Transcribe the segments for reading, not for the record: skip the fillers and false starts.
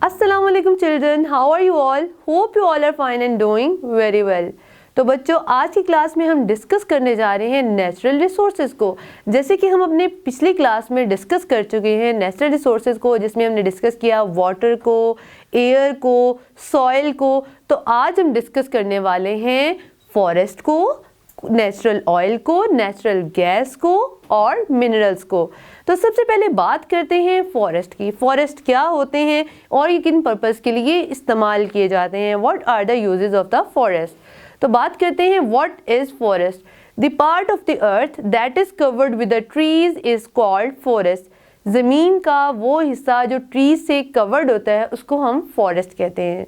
अस्सलाम वालेकुम children, how are you all? Hope you all are fine and doing very well. तो बच्चों, आज की क्लास में हम डिस्कस करने जा रहे हैं नेचुरल रिसोर्सेज को। जैसे कि हम अपने पिछली क्लास में डिस्कस कर चुके हैं नेचुरल रिसोर्सेज को, जिसमें हमने डिस्कस किया वाटर को, एयर को, सॉइल को। तो आज हम डिस्कस करने वाले हैं फॉरेस्ट को, नेचुरल ऑयल को, नेचुरल गैस को और मिनरल्स को। तो सबसे पहले बात करते हैं फॉरेस्ट की। फॉरेस्ट क्या होते हैं और ये किन पर्पस के लिए इस्तेमाल किए जाते हैं? What are the uses of the forest? तो बात करते हैं what is forest. The part of the earth that is covered with the trees is called forest. ज़मीन का वो हिस्सा जो ट्रीज से कवर्ड होता है उसको हम फॉरेस्ट कहते हैं।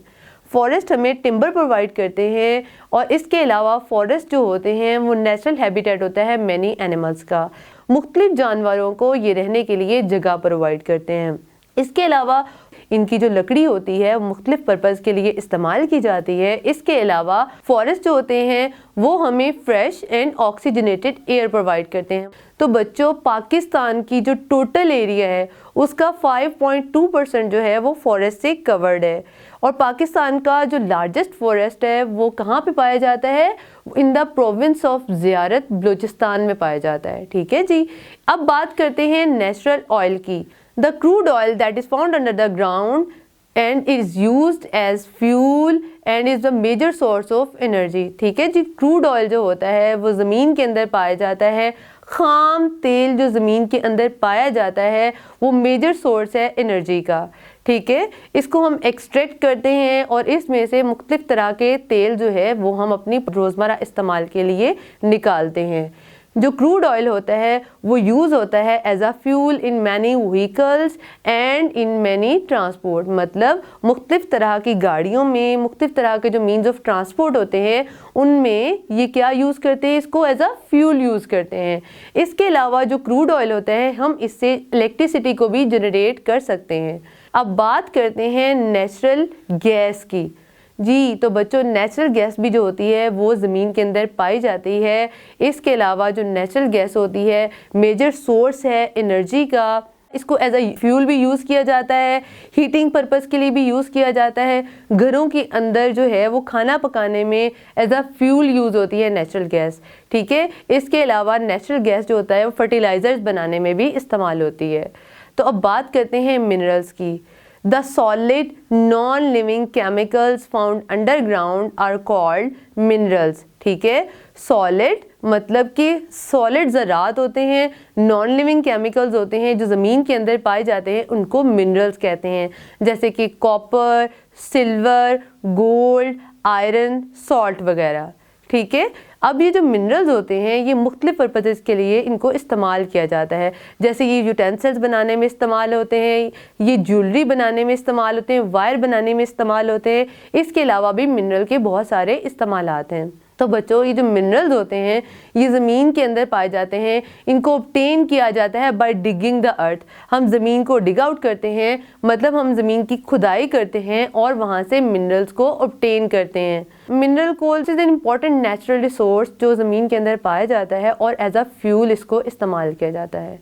फॉरेस्ट हमें टिम्बर प्रोवाइड करते हैं और इसके अलावा फॉरेस्ट जो होते हैं वो नेचुरल हैबिटेट होता है मैनी एनिमल्स का। मुख्तलिफ जानवरों को ये रहने के लिए जगह प्रोवाइड करते हैं। इसके अलावा इनकी जो लकड़ी होती है वो मुख्तलिफ पर्पज़ के लिए इस्तेमाल की जाती है। इसके अलावा फॉरेस्ट जो होते हैं वो हमें fresh and oxygenated air provide करते हैं। तो बच्चों, पाकिस्तान की जो टोटल एरिया है उसका 5.2% जो है वो फॉरेस्ट से कवर्ड है। और पाकिस्तान का जो लार्जेस्ट फॉरेस्ट है वो कहाँ पे पाया जाता है? इन द प्रोविंस ऑफ ज़ियारत, बलूचिस्तान में पाया जाता है। ठीक है जी। अब बात करते हैं नेचुरल ऑयल की। The crude oil that is found under the ground and is used as fuel and is the major source of energy। ठीक है जी। क्रूड ऑयल जो होता है वो ज़मीन के अंदर पाया जाता है। खाम तेल जो ज़मीन के अंदर पाया जाता है वो मेजर सोर्स है एनर्जी का। ठीक है, इसको हम एक्सट्रैक्ट करते हैं और इसमें से मुख्तलिफ तरह के तेल जो है वो हम अपनी रोज़मर्रा इस्तेमाल के लिए निकालते हैं। जो क्रूड ऑयल होता है वो यूज़ होता है as a fuel in many vehicles and in many transport. मतलब मुख्तलिफ तरह की गाड़ियों में, मुख्तलिफ तरह के जो मीन्स ऑफ ट्रांसपोर्ट होते हैं उनमें ये क्या यूज़ करते हैं? इसको एज अ फ्यूल यूज़ करते हैं। इसके अलावा जो क्रूड ऑयल होता है हम इससे इलेक्ट्रिसिटी को भी जनरेट कर सकते हैं। अब बात करते हैं नेचुरल गैस की। जी, तो बच्चों, नेचुरल गैस भी जो होती है वो ज़मीन के अंदर पाई जाती है। इसके अलावा जो नेचुरल गैस होती है मेजर सोर्स है एनर्जी का। इसको एज अ फ्यूल भी यूज़ किया जाता है, हीटिंग पर्पज़ के लिए भी यूज़ किया जाता है। घरों के अंदर जो है वो खाना पकाने में एज अ फ्यूल यूज़ होती है नेचुरल गैस। ठीक है, इसके अलावा नेचुरल गैस जो होता है वो फर्टिलाइज़र्स बनाने में भी इस्तेमाल होती है। तो अब बात करते हैं मिनरल्स की। The solid non-living chemicals found underground are called minerals। ठीक है, सॉलिड मतलब कि सॉलिड ज़रात होते हैं, नॉन लिविंग केमिकल्स होते हैं जो ज़मीन के अंदर पाए जाते हैं, उनको मिनरल्स कहते हैं। जैसे कि copper, silver, gold, iron, salt वगैरह। ठीक है, अब ये जो मिनरल्स होते हैं ये मुख्तलिफ पर्पज़ के लिए इनको इस्तेमाल किया जाता है। जैसे ये यूटेंसिल्स बनाने में इस्तेमाल होते हैं, ये ज्वेलरी बनाने में इस्तेमाल होते हैं, वायर बनाने में इस्तेमाल होते हैं। इसके अलावा भी मिनरल के बहुत सारे इस्तेमालात हैं। तो बच्चों, ये जो मिनरल्स होते हैं ये ज़मीन के अंदर पाए जाते हैं। इनको ऑब्टेन किया जाता है बाय डिगिंग द अर्थ। हम ज़मीन को डिग आउट करते हैं, मतलब हम ज़मीन की खुदाई करते हैं और वहाँ से मिनरल्स को ऑब्टेन करते हैं। Mineral coals is an important natural resource जो ज़मीन के अंदर पाया जाता है और एज अ फ्यूल इसको इस्तेमाल किया जाता है।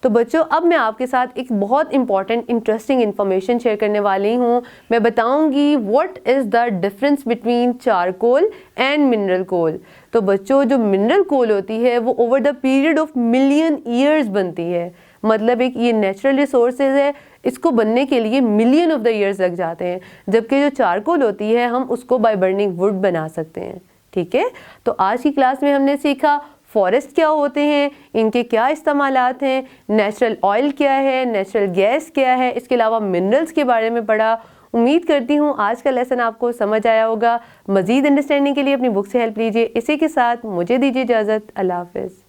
तो बच्चों, अब मैं आपके साथ एक बहुत इंपॉर्टेंट इंटरेस्टिंग इन्फॉर्मेशन शेयर करने वाली हूँ। मैं बताऊँगी what is the difference between charcoal and mineral coal. तो बच्चों, जो मिनरल कोल होती है वो over the period of million years बनती है। मतलब एक ये नेचुरल रिसोर्सेज है, इसको बनने के लिए मिलियन ऑफ द ईयर्स लग जाते हैं। जबकि जो चारकोल होती है हम उसको बाय बर्निंग वुड बना सकते हैं। ठीक है, तो आज की क्लास में हमने सीखा फॉरेस्ट क्या होते हैं, इनके क्या इस्तेमालात हैं, नेचुरल ऑयल क्या है, नेचुरल गैस क्या है, इसके अलावा मिनरल्स के बारे में पढ़ा। उम्मीद करती हूँ आज का लेसन आपको समझ आया होगा। मज़ीद अंडरस्टैंडिंग के लिए अपनी बुक से हेल्प लीजिए। इसी के साथ मुझे दीजिए इजाज़त। अल्लाह हाफ़िज़।